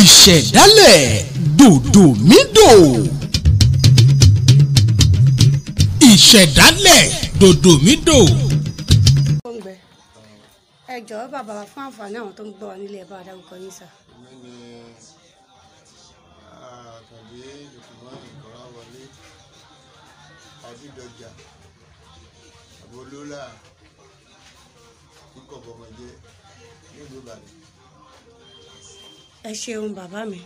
ìṣẹ̀dálẹ̀ dòdòmídò. ìṣẹ̀dálẹ̀ dòdòmídò. ẹ jọ̀ọ́ bàbá wa fún àǹfààní àwọn tó ń gbọ́ wa nílé ẹ bá wa dárúkọ yín sà. èmi ni àkàndé ìfìmọ́ ìkọ́ra wọlé àdídọjà àbólólà kíkọ̀ bọ̀mọ̀jẹ́ nílùú Ìbàdàn. ẹ ṣeun bàbá mi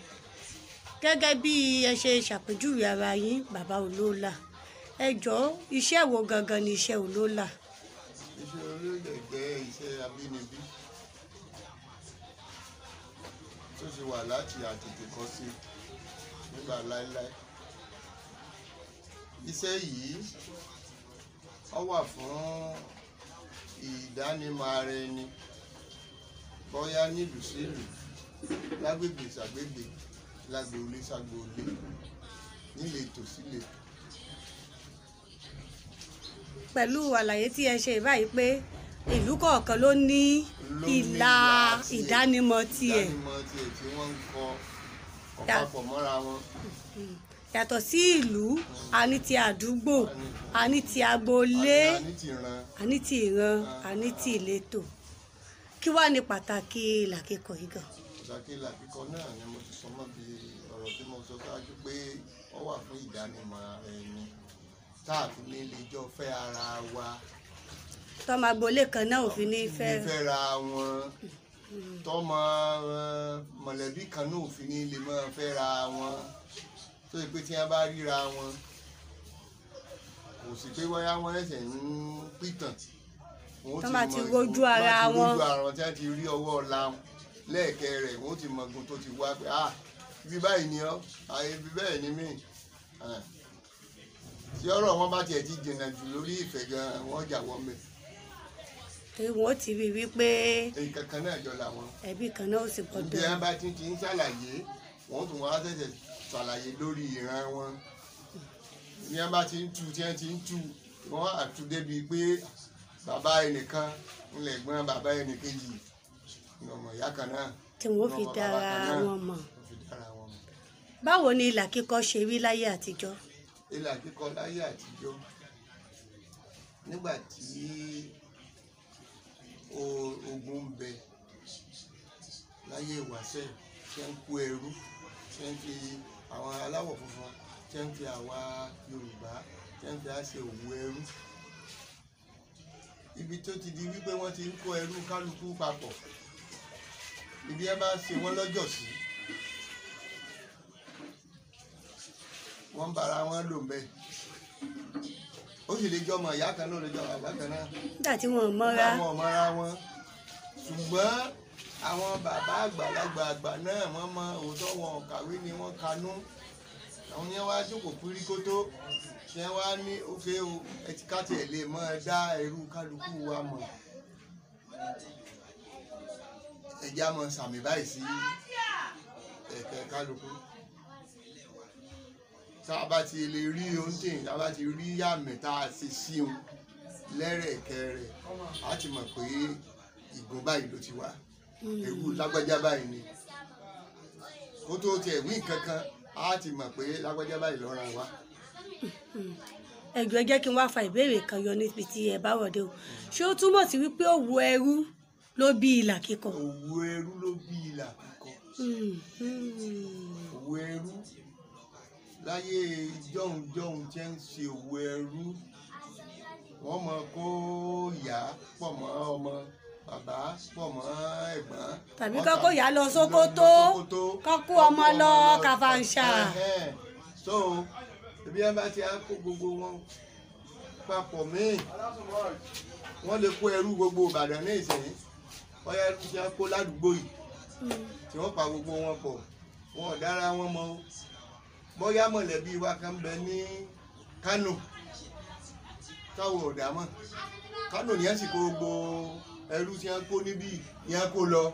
gẹ́gẹ́ bí ẹ ṣe ṣàpèjúwe ara yín bàbá olóòlà ẹ jọ̀ọ́ iṣẹ́ wo gangan ni iṣẹ́ olóòlà. iṣẹ́ olóòlà jẹ́ iṣẹ́ abínibí tó ti wà láti àtètè kọ́ sí nígbà láéláé. iṣẹ́ yìí ó wà fún ìdánimọ̀ ara ẹni bóyá nílùú sí ìlú lágbègbè sàgbègbè lágboolé ságboolé níletò síletò. pẹ̀lú àlàyé tí ẹ ṣe báyìí pé ìlú kọ̀ọ̀kan ló ní ìlà ìdánimọ̀ tiẹ̀ tí wọ́n ń kọ ọ̀pápọ̀ mọ́ra wọn. yàtọ̀ sí ìlú a ní ti àdúgbò a ní ti agboolé a ní ti ìran a ní ti ìletò. kí wàá ní pàtàkì ìlà kíkọ yìí gan? pàtàkì ìlà kíkọ náà ni mo ti sọ mọ́ bí ọ̀rọ̀ tí mo sọ ṣáájú pé ó wà fún ìdánimọ̀ ara ẹni tá a fi ní lè jọ fẹ́ ara wa. tọ́mọ agboolé kan náà ò fi ní fẹ́ra wọn tọ́mọ mọ̀lẹ́bí kan náà ò fi ní lè máa fẹ́ra wọn tó yẹ pé tí wọ́n bá ríra wọn kò sí pé wáyà wọn ẹsẹ̀ ń pìtàn wọ́n máa ti rojú ara wọn tí wọ́n ti rí ọwọ́ ọ̀la lẹ́ẹ̀kẹ́ rẹ̀ wọ́n ti mọ̀gùn tó ti wá pé ibi báyìí ni ọ́ ibi bẹ́ẹ̀ ni mí tí ọ̀rọ̀ wọn bá tiẹ̀ ti jìnnà jù lórí ìfẹ́ gan wọ́n jà wọ́n mẹ́. wọ́n ti rí wípé nǹkan kan náà jọ làwọn. ẹbí kan náà ó sì gbọ́dọ̀. bí wọ́n bá ti ń ṣàlàyé wọ́n tún wá ṣẹ̀ṣẹ̀ ṣàlàyé lórí ìran wọn. bí wọ́n bá ti ń tu tí wọ́n ti ń tu wọ́n àtú débi pé bàbá ẹnìkan ńlẹ̀gbọ́n bàbá ẹnìkejì ọmọ ìyá kan náà. tí wọ́n fi dára wọn mọ̀. báwo ni ìlà kíkọ ṣe rí láyé àtijọ́? ìlà kíkọ láyé àtijọ́ nígbà tí ogun ń bẹ láyé ìwáṣẹ̀ tí ń kó ẹrú tí ń fi àwọn aláwọ̀ funfun tí ń fi àwa Yorùbá tí ń fi àṣẹ òwò ẹrú ibi tó ti di wípé wọ́n ti ń kó ẹrú kálukú papọ̀ ibi ẹ bá ṣe wọ́n lọ́jọ́ sí wọ́n bára wọn lò mbẹ́ ó sì lè jọ ọmọ ìyá kan náà lè jọ bàbá kan náà. nígbà tí wọn ò mọ́ra wọn ṣùgbọ́n àwọn bàbá àgbàlagbà àgbà náà wọ́n mọ òótọ́ wọn kàwé ni wọ́n kanú àwọn yẹn wá jókòó píríkótó yẹn wá ní òkè o ẹtìkátì ẹ̀ lè mọ́ ẹ dá ẹrú kálukú wa mọ̀ ẹ̀já mọ̀ sàmì báyìí sí ẹ̀kẹ́ kálukú tá a bá ti lè rí oúnjẹ tá a bá ti rí àmì tá a ti sí òun lẹ́rẹ̀kẹ́ rẹ̀ á ti mọ̀ pé ìgún báyìí ló ti wá ewu lágbájá báyìí ni kó tó tiẹ̀ wí kankan á ti mọ̀ pé lágbájá báyìí ló ràn wá. ẹ jẹ́ kí n wá fa ìbéèrè kan yọ níbi tí ẹ bá wọ̀dé o ṣé ó túmọ̀ sí wípé òwò ẹrú ló bí ìlà kíkọ? òwò ẹrú ló bí ìlà kíkọ. òwò ẹrú láyé jọ̀hún tí ń ṣe òwò ẹrú wọ́n mọ kó ìyá pọ̀ mọ́ ọmọ bàbá pọ̀ mọ́ ẹ̀gbọ́n. tàbí kọ́kọ́ ìyá lọ Sókótó kọ́kọ́ ọmọ lọ Kàfàǹṣà. so ibi ẹ bá ti á kó gbogbo wọn papọ̀ míì wọ́n lè kó ẹrú gbogbo Ìbàdàn ní ìsẹ̀yìn bóyá ẹrú ti á kó ládùúgbò yìí tí wọ́n pa gbogbo wọn pọ̀ wọn ò dára wọn mọ́ bóyá mọ̀lẹ́bí wa kan bẹ ní Kánò táwọn ò dá mọ̀ Kánò ní ẹ̀ sì kó gbogbo ẹrú tí wọ́n kó níbí yẹn kó lọ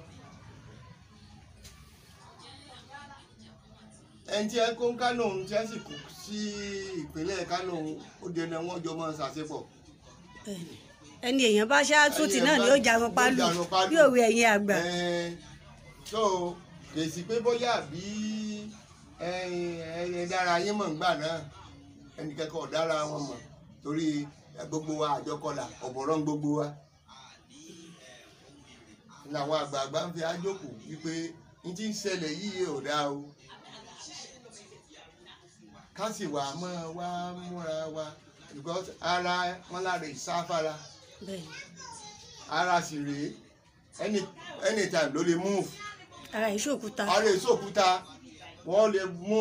ẹni tí ẹ kó ń Kánò tí ẹ sì kó sí ìpínlẹ̀ Kánò ó dènà wọn jọ mọ́ ṣàṣepọ̀. ẹni èèyàn bá ṣáà tún ti náà ni ó jarun pálù bí òwe ẹ̀yin àgbà. so kèsì pé bóyá bí ẹ dára yín mọ̀ ńgbà náà ẹnìkẹ́kọ̀ọ́ ọ̀dára wọn mọ̀ torí gbogbo wa àjọkọlà ọ̀bọ̀rọ̀ gbogbo wa làwọn àgbààgbà ń fi ájókòó wípé n ti ń ṣẹlẹ̀ yìí ò dáa o ká sì wà mọ́ wá múra wa because ara wọn lára ìsáfara ara sì rèé anytime ló lè move ara ìṣòkúta wọ́n lè mú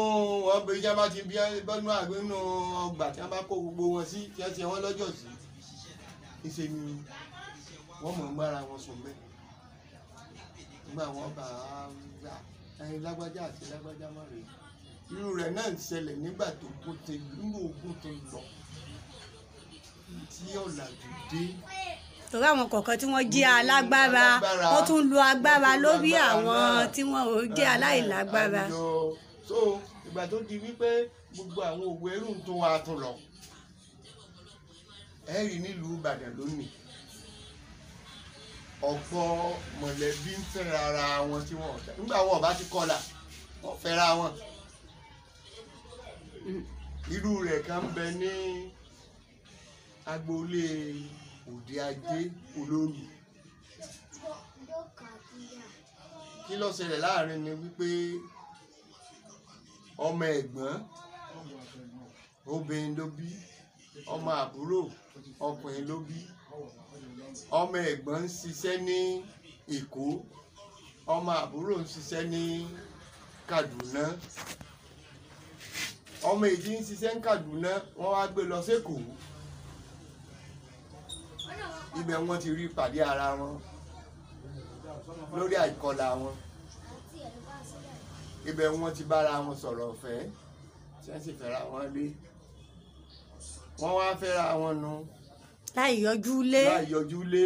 wọn bí jẹ́ bá ti bí bọ́nú àgbẹ̀ nínú ọgbà tí wọ́n bá kó gbogbo wọn sí tí wọ́n ti wọ́n lọ́jọ́ sí ìṣe ni wọ́n mọ̀ ń bára wọn sùn bẹ́ẹ̀ nígbà wọn bá gbà ẹyin lágbájá àti lágbájá má rèé irú rẹ̀ náà ń ṣẹlẹ̀ nígbà tó kún ti nínú ogun tó lọ tí ọ̀làjú dé. torí àwọn kọ̀ọ̀kan tí wọ́n jẹ́ alágbára wọ́n tún lo agbára lórí àwọn tí wọ́n ò jẹ́ aláìlágbára. so ìgbà tó di wípé gbogbo àwọn òwò ẹrú tó wà tún lọ ẹ rí nílùú Ìbàdàn lónìí ọ̀pọ̀ mọ̀lẹ́bí ń fẹ́ra ara wọn tí wọ́n ọ̀dà nígbà wọn ọba ti kọlà wọ́n fẹ́ra wọn irú rẹ̀ kan ń bẹ ní agboolé Òde Ajé Olóòlù kí ló ṣẹlẹ̀ láàrin ni wípé ọmọ ẹ̀gbọ́n obìnrin ló bí ọmọ àbúrò ọkùnrin ló bí ọmọ ẹ̀gbọ́n ń ṣiṣẹ́ ní Èkó ọmọ àbúrò ń ṣiṣẹ́ ní Kaduna ọmọ èjì ń ṣiṣẹ́ ní Kaduna wọ́n wá gbé lọ sékòó ibẹ̀ wọ́n ti rí pàdé ara wọn lórí àìkọlà wọn ibẹ̀ wọ́n ti bára wọn sọ̀rọ̀ ọ̀fẹ́ tí wọ́n sì fẹ́ra wọn lé wọ́n wá fẹ́ra wọn nu láì yọjú lé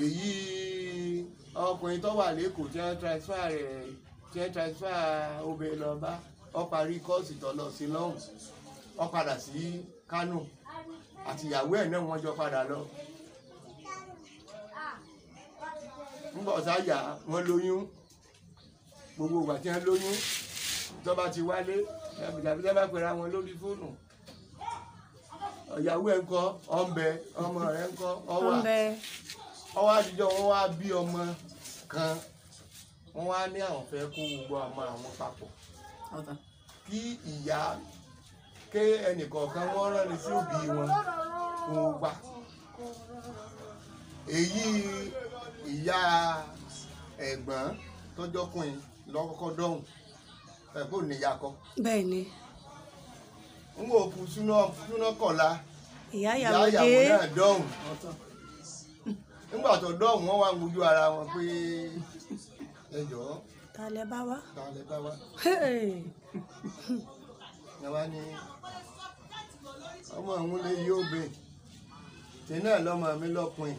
èyí ọkùnrin tó wà lẹ́kọ̀ọ́ tí wọ́n transfer obìnrin lọ bá ó parí kọ́ọ̀sì tó lọ sí lọ́hùn ó padà sí Kánò àti ìyàwó ẹ̀ náà wọ́n jọ padà lọ ńgbọ̀ sáyà wọ́n lóyún gbogbo ìgbà tí wọ́n lóyún tó bá ti wálé tàbí tó bá pera wọn lórí fóònù ìyàwó ẹ̀ ń kọ́ ọ̀nbẹ ọmọ rẹ̀ ń kọ́ ọwọ́ àtijọ́ wọn wá bí ọmọ kan wọ́n wá ní àwọn fẹ́ kó gbogbo ọmọ àwọn papọ̀ kí ìyá ké ẹnìkọ̀ọ̀kan wọ́n rán ni sí òbí wọn kó wá èyí ìyá ẹ̀gbọ́n tọ́jọ́kùnrin lọ́kọ́kọ́ dọ́hùn ẹ̀kọ́ níyà kọ́. bẹ́ẹ̀ ni. n kò kú súná kọ̀la ìyá ìyàwó náà dọ́hùn nígbà tó dọ́hùn wọ́n wá ń wojú ara wọn pé ẹ jọ̀ọ́. ta lẹ bá wá. ẹ wá ní ọmọ òun lè yí òbí tí náà lọ́mọ mi lọ́kùnrin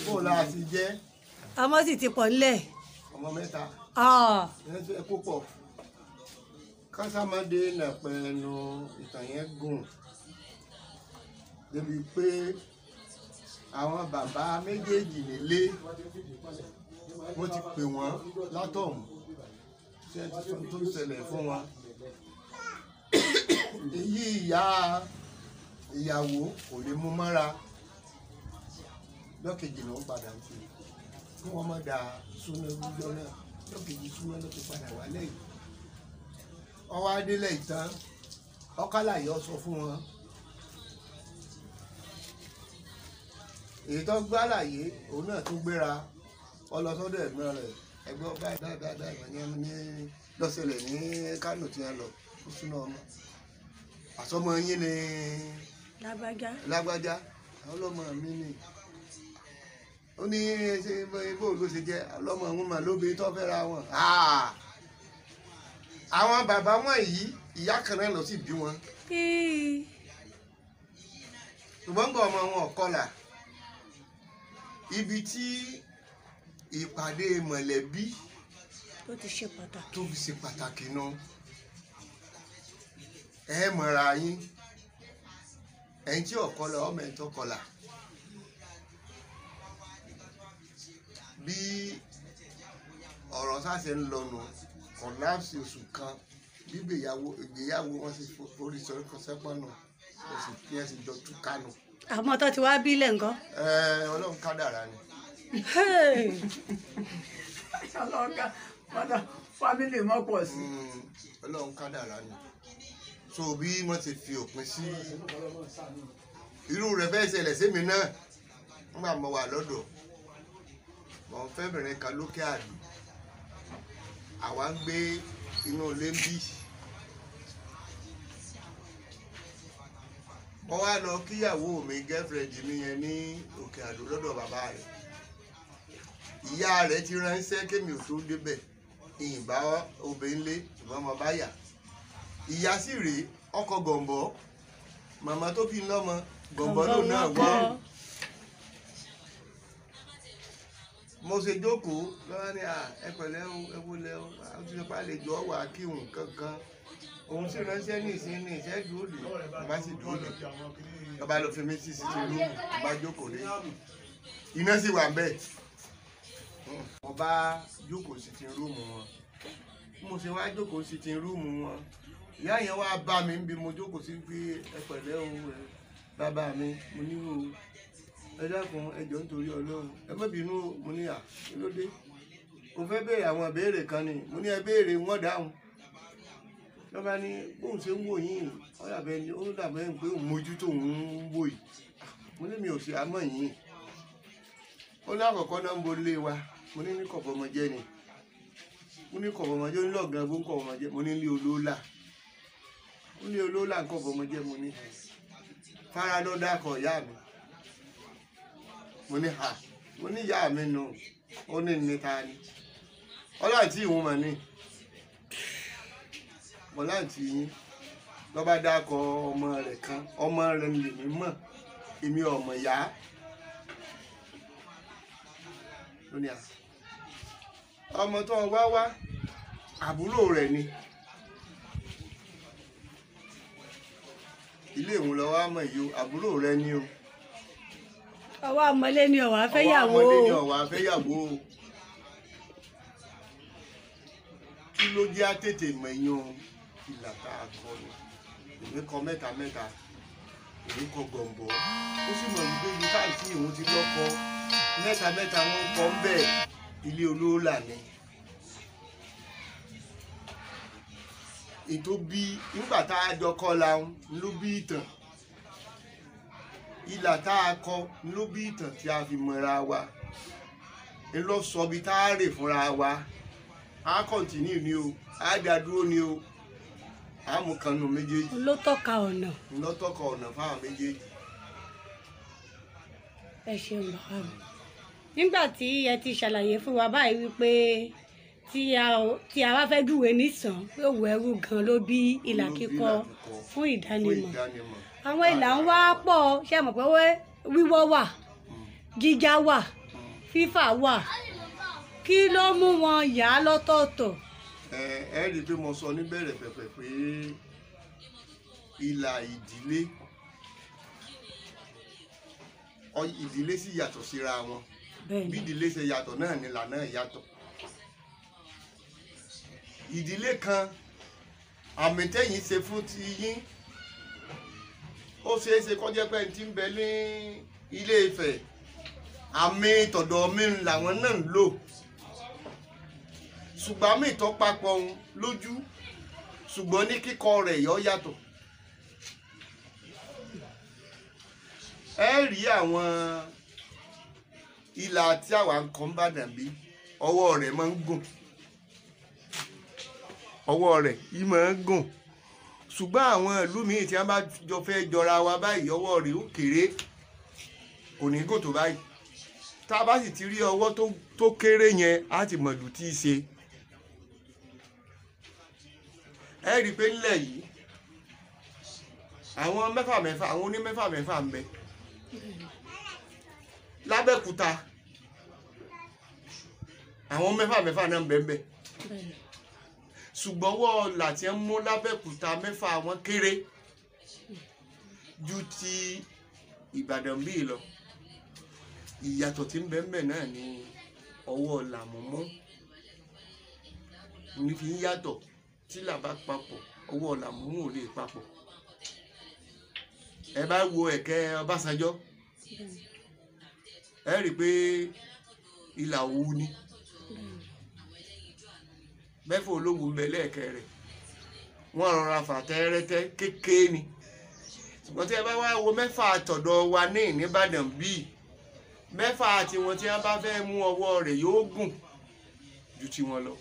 bó la sì jẹ́. ọmọ sì ti pọ̀ nílẹ̀. ọmọ mẹ́ta. ẹ kó pọ̀ kásámọ́dé nà pẹ̀lú ìtàn yẹn gùn débi pé àwọn bàbá méjèèjì nílé wọ́n ti pè wọ́n látọ̀hún tí ẹ ti sọ tó ṣẹlẹ̀ fún wọn. èyí ìyàwó kò lè mú mọ́ra lọ́kejì ló ń padà sí kí wọ́n má da súná gbígbọ́ náà lọ́kejì súná ló ti padà wá lẹ́yìn. ọwọ́ adélẹ̀ ìtàn ọkàlàyé sọ fún wọn èyí tó gbàlàyé òun náà tún gbéra ọlọsọdọ ẹ̀gbọ́n rẹ̀ ẹgbẹ́ ọba dáadáa ìyẹn ní lọ́sẹ̀lẹ̀ ní Kánò tí wọ́n lọ ó súná ọmọ àsọmọ yín ni lágbájá àwọn ọlọ́mọ mi ni ó ní ṣe bó ló ṣe jẹ́ ọlọ́mọ òun mà lóbi tó fẹ́ ra wọn. àwọn bàbá wọn yìí ìyá kan náà lọ sí bí wọn ṣùgbọ́n gbọ́ ọmọ wọn kọlà ibi tí ìpàdé mọ̀lẹ́bí tó fi ṣe pàtàkì náà ẹ mọ̀ra yín ẹ̀yin tí ọ̀kọlà ọmọ ẹ̀ tó kọlà bí ọ̀rọ̀ sáṣẹ ń lọnu kọ̀láàsì oṣù kan ìgbéyàwó wọn sì forí sọ sẹ́pọ̀nù oṣù tí ẹ sì jọ tú kánú. àmọ́ tó ti wá bílẹ̀ nǹkan. Ọlọ́run kádàrá ni. fámìlì mọ́ pọ̀ sí. Ọlọ́run kádàrá ni. So bí wọ́n ti fi òpin sí irú rẹ̀ fẹ́ ṣẹlẹ̀ sẹ́mi náà nígbà mo wà lọ́dọ̀ mo ń fẹ́ bẹ̀rẹ̀ kan lókè àdó àwa ń gbé inú ilé ń bí mo wá lọ kíyàwó mi girlfriend mi yẹn ní òkè àdó lọ́dọ̀ bàbá rẹ̀ ìyá rẹ̀ ti ránṣẹ́ kémi ò tó débẹ̀ ìyìnbá obìnrin lé ìbọn ọmọ báyà ìyá sì rèé ọkọ gọ̀ǹbọ̀ màmá tó fi lọ́mọ gọ̀ǹbọ̀ ló náà wọ́ mo ṣe jókòó lọ́wọ́ ní ẹ pẹ̀lẹ́ ẹ wọlé o àwọn tí wọ́n bá lè jọ wà kí òun kankan òun sì ránṣẹ́ ní ìsinmi ìṣẹ́ dúró lè bá sì dúró lè lọ́ba lọ fi mí sí rúùmù bá jókòó lé iná sì wà bẹ́ẹ̀ mo bá jókòó sí rúùmù wọn mo ṣe wá jókòó sí rúùmù wọn ìyá yẹn wá bá mi níbi mo jókòó sí pé ẹ pẹ̀lẹ́ o bàbá mi mo níwò ẹ dákun ẹ jọ̀ọ́ nítorí Ọlọ́run ẹ má bínú mo ní kí ló dé mo fẹ́ béèrè àwọn ìbéèrè kan ni mo ní ẹ béèrè wọ́n dáhùn lọ́ba ní bóun ṣe ń wò yín ó dàbẹ́ pé òun mójú tó ń wò yìí mo ní mi ò ṣe àmọ́ yín ó ní àkọ́kọ́ náà ń bo lé wa mo ní kọ̀bọ̀mọjẹ́ ni mo ní kọ̀bọ̀mọjẹ́ onílọ̀gán bó ń kọ̀bọ̀mọjẹ́ mo ní ilé olóòlà ó ní olóòlà ń kọ̀bọ̀mọjẹ́ mo ní faradọ́dá kọ̀ ìyá mi mo ní mo ní ìyá mi nù ó ní níta ni ọláǹtí ìwọ̀n mà ní ọláǹtí yín lọ́ba dákọ̀ ọmọ rẹ̀ kan ọmọ rẹ̀ lèmi mọ̀ èmi ọmọ ìyá lónìí ọmọ tó wá àbúrò rẹ̀ ni ilé ìwọ̀n lọ́wọ́ àmọ̀ yìí o àbúrò rẹ̀ ni o. ọwọ́ àmọ́lé ni ọ̀wá fẹ́yàwó. ọwọ́ àmọ́lé ni ọ̀wá fẹ́yàwó. kí ló jẹ́ àtètè mẹ̀yàn ìlà tá a kọ ni èmi kọ mẹ́ta èmi kọ gọ̀ǹbọ̀ ó sì mọ̀ wípé ibi káàtì ìwọ̀n ti lọ́kọ mẹ́ta wọn kọ́ ń bẹ̀ ilé olóòlà ni. ètò bí nígbà tá a jọ kọ́ la ló bí ìtàn ìlà tá a kọ ló bí ìtàn tí a fi mọ̀ra wa ń lọ sọ bí tá a rè fúnra wa a kọ̀ǹtínú ni o a dá dúró ni o a mú kanu méjèèjì. ló tọ́ka ọ̀nà. ló tọ́ka ọ̀nà fáwọn méjèèjì. ẹ ṣeun bàbá mi nígbà tí ẹ ti ṣàlàyé fún wa báyìí wípé tí a wá fẹ́ júwèé nìsàn pé òwò ẹrú gan ló bí ìlà kíkọ fún ìdánimọ̀ àwọn ìlà ń wá pọ̀ ṣe mọ̀ pé wíwọ́ wà jíjá wà fífà wà kí ló mú wọn yà á lọ́tọ̀ọ̀tọ̀. ẹ rí i pé mo sọ níbẹ̀rẹ̀ pẹ̀pẹ̀ pé ìlà ìdílé sì yàtọ̀ síra wọn bí ìdílé ṣe yàtọ̀ náà ni ìlà náà yàtọ̀. ìdílé kan àmì tẹ́yìn ṣe fún ti yín ó ṣeé ṣe kó jẹ́ pé ẹni tí ń bẹ ní Ilé Ifẹ̀ àmì tọ̀dọ̀ mi làwọn náà ń lò ṣùgbọ́n àmì tó papọ̀ lójú ṣùgbọ́n ní kíkọ rẹ̀ yọ yàtọ̀. ẹ rí àwọn ìlà tí àwa ń kọ́ ń bàdàn bí ọwọ́ rẹ̀ máa ń gùn ṣùgbọ́n àwọn ìlú míì tí wọ́n bá jọ fẹ́ jọra wa báyìí ọwọ́ rẹ̀ ó kéré kò ní gùn tó báyìí tá a bá sì ti rí ọwọ́ tó kéré yẹn á ti mọ̀ lù tí í ṣe. ẹ rí i pé nílẹ̀ yìí àwọn àwọn onímẹ́fà ń bẹ lábẹ́kúta àwọn mẹ́fà náà ń bẹ ṣùgbọ́n wọ́n láti ń mú lábẹ́kúta mẹ́fà wọn kéré ju ti Ìbàdàn bíi lọ ìyàtọ̀ tí ń bẹ náà ni ọwọ́ làmúmú ní fi ń yàtọ̀ tí là bá papọ̀ ọwọ́ ọ̀là mú ò lè papọ̀. Ẹ bá wo ẹ̀kẹ́ Ọbásanjọ́ ẹ rí i pé ìlà òwú ni mẹ́fà olówó ń bẹ lẹ́ẹ̀kẹ́ rẹ̀ wọ́n rọra fà tẹ́rẹ́tẹ́ kékeré ni ṣùgbọ́n tí ẹ bá wá wo mẹ́fà àtọ̀dọ̀ wa ní Ìbàdàn bíi mẹ́fà tiwọn tí wọ́n bá fẹ́ mú ọwọ́ rẹ̀ yóò gùn ju tiwọn lọ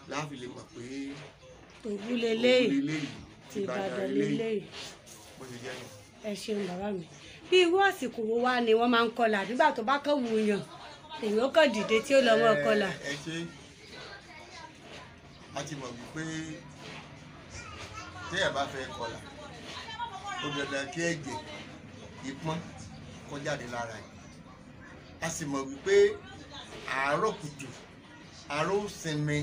láàfin lè mọ̀ pé òwú leléyìí ti Ìbàdàn leléyìí. bó ṣe jẹ́ yẹn. Ẹ ṣeun bàbá mi. Bí irú àsìkò wo wá ni wọ́n máa ń kọlà nígbà tó bá kàn wù yàn èyí ó kàn dìde tí ó lọ mọ́ kọlà. Ẹ ṣe a ti mọ̀ wípé téèyàn bá fẹ́ kọlà ó dandan kí ẹ̀jẹ̀ ìpọ́n kó jáde lára ẹ̀. A sì mọ̀ wípé àárọ̀ kùtù àárọ̀ ó sinmi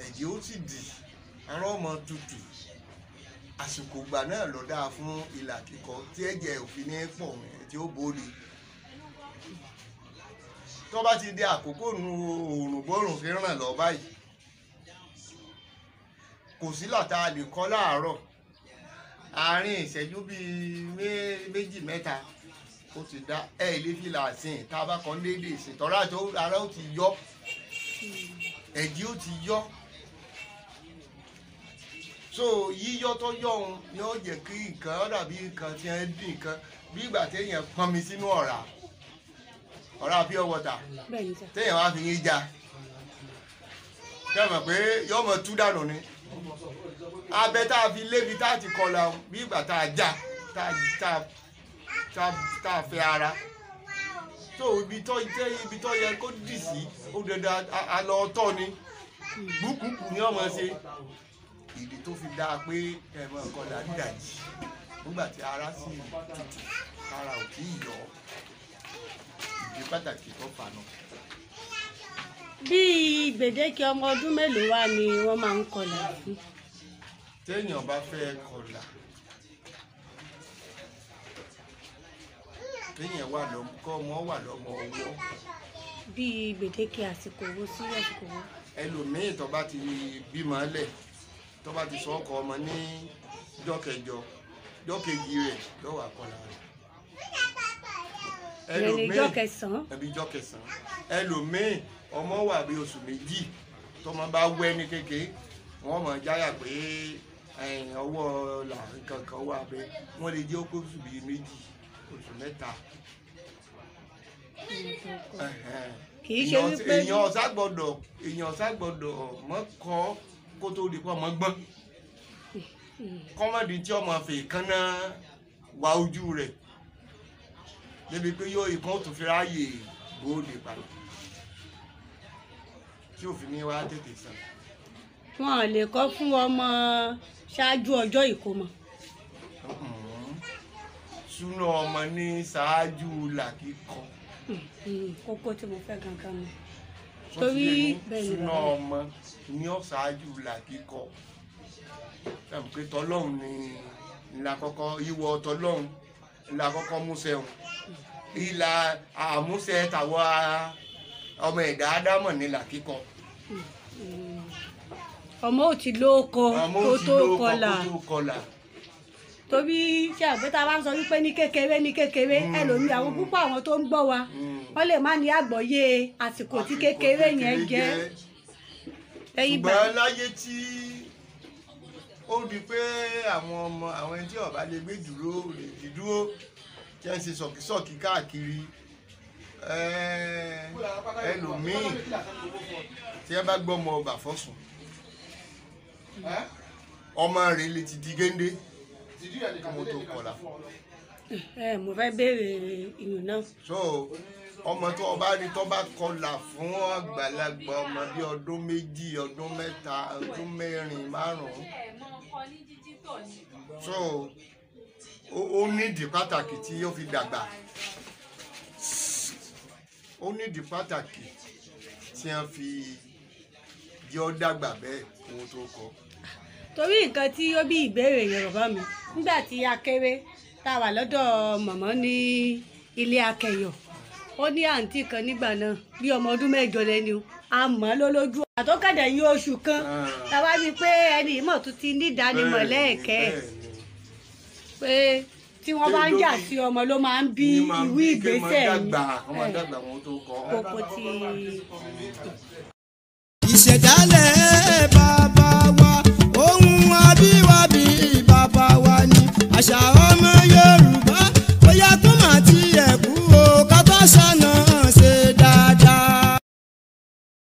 ẹ̀jẹ̀ ó sì dì àárọ̀ ọmọ tutù àsìkò ìgbà náà ló dáa fún ìlà kíkọ tí ẹ̀jẹ̀ òfin ní pọ̀ tí ó bóde. Tó bá ti di àkókò nu òòrùn bórùn fi ràn lọ báyìí kò sí làtà lè kọ́ láàárọ̀ àárín ìṣẹ́jú bíi méjì mẹ́ta ó ti dá ilé fìlà àsìn tá a bá kọ́ léde ìsìn tọ́ra tó ara ó ti yọ ẹ̀jẹ̀ ó ti yọ so yíyọ tó yọ òun ni ó jẹ́ kí nǹkan dàbí nǹkan tí wọ́n dín nǹkan bí ìgbà téèyàn pọnmi sínú ọ̀rá pure water téèyàn wá fi yín já tẹ́ mọ̀ pé yọ́ mọ̀ tú dànù ni abẹ tá a fi lébi tá a ti kọlà bí ìgbà tá a já tá a fẹ́ ara so ibi tó yẹ kó dì sí ó dandan alọ tọ́ ni gbúkúkú ni ọmọ ṣe ìdí tó fi dáa pé ẹ̀mọ kọlà dídàjì nígbà tí ara sì tutù ara ò tí ì yọ ìdí pàtàkì tó fà náà. Bí gbèdéke ọmọ ọdún mélòó wá ni wọ́n máa ń kọlà fún? Téèyàn bá fẹ́ kọlà téèyàn wà lọ́mọ kọ́ ọmọ wà lọ́mọ ọwọ́. Bí gbèdéke àsìkò wo sí àsìkò wo? Ẹlòmíì tó bá ti bímọ lẹ̀ tó bá ti sọ ọkọ ọmọ ní jọ́kẹjọ jọ́kejì rẹ̀ lọ́wọ́ àkọlà rẹ̀. Ẹlòmíì jọ́kẹsàn-án ẹlòmíì ọmọ wà bí oṣù méjì tọmọ bá wẹ́ ní kékeré wọ́n mọ̀ jáyà pé ọwọ́ là kankan wà bẹ́ẹ̀ wọ́n lè jẹ́ okó oṣù bíi méjì oṣù mẹ́ta. Kì í ṣe wípé èèyàn ṣàgbọ́dọ̀ mọ́ kọ́ kó tó di pọ́ mọ́ gbọ́n kọ́mọ́dé tí ọmọ fè kánná wá ojú rẹ̀ débi pé yóò ikán ó tún fi ráàyè bóde padà tí òfin ní wá tètè sàn. Wọn lè kọ́ fún ọmọ ṣáájú ọjọ́ ìkómọ. Súná ọmọ ní ṣáájú làkíkọ. Kókó tí mo fẹ́ gangan ni. Torí súná ọmọ ní ọ̀ṣáájú làkíkọ. Ẹ̀mí pé tọ́lọ́hún ni ìlà kọ́kọ́ ìwọ tọ́lọ́hún ìlà kọ́kọ́ múṣẹ́hún. Ìlà àmúṣẹ tàwa ọmọ ẹ̀dá ádámọ̀ ní làkíkọ. Ọmọ ò ti lóko kó tó kọlà. Torí ṣé àgbẹ̀tà bá ń sọ wípé ní kékeré ẹlòmíì àwọn púpọ̀ àwọn tó ń gbọ́ wa wọ́n lè má ní àgbọ́yé àsìkò tí kékeré yẹn jẹ́. Ṣùgbọ́n láyé tí ó di pé àwọn ọmọ àwọn ẹni tí ọba lè gbé dúró lè fi dúró tí wọ́n ń ṣe sọ̀kísọ̀kí káàkiri ẹlòmíì tí wọ́n bá gbọ́ ọmọ ọba fọ́sùn ọmọ rẹ̀ lè ti di géńdé ọmọ tó kọlà. Mo fẹ́ béèrè ìyún náà. So ọmọ tó ọba rí tó bá kọlà fún àgbàlagbà ọmọ bíi ọdún méjì ọdún mẹ́ta ọdún mẹ́rin márùn-ún so ó nídìí pàtàkì tí yóò fi dàgbà ó nídìí pàtàkì tí wọ́n fi jẹ́ ọ́ dàgbà bẹ́ẹ̀ kó tó kọ. Torí nǹkan tí ó bí ìbéèrè yẹn bàbá mi nígbà tí a kéré tá a wà lọ́dọ̀ màmá ní ilé akẹyọ̀ ó ní àǹtí kan nígbà náà bí ọmọ ọdún 8 lẹ́ni a mọ̀ lólójú àtọ́kàdẹ̀ yín oṣù kan tàbá bíi pé ẹni ìmọ̀ tó ti ní ìdánimọ̀ lẹ́ẹ̀kẹ́ pé tí wọ́n bá ń jà sí ọmọ ló máa ń bí ìwé ìgbésẹ̀ yìí. ìṣẹ̀dálẹ̀ bá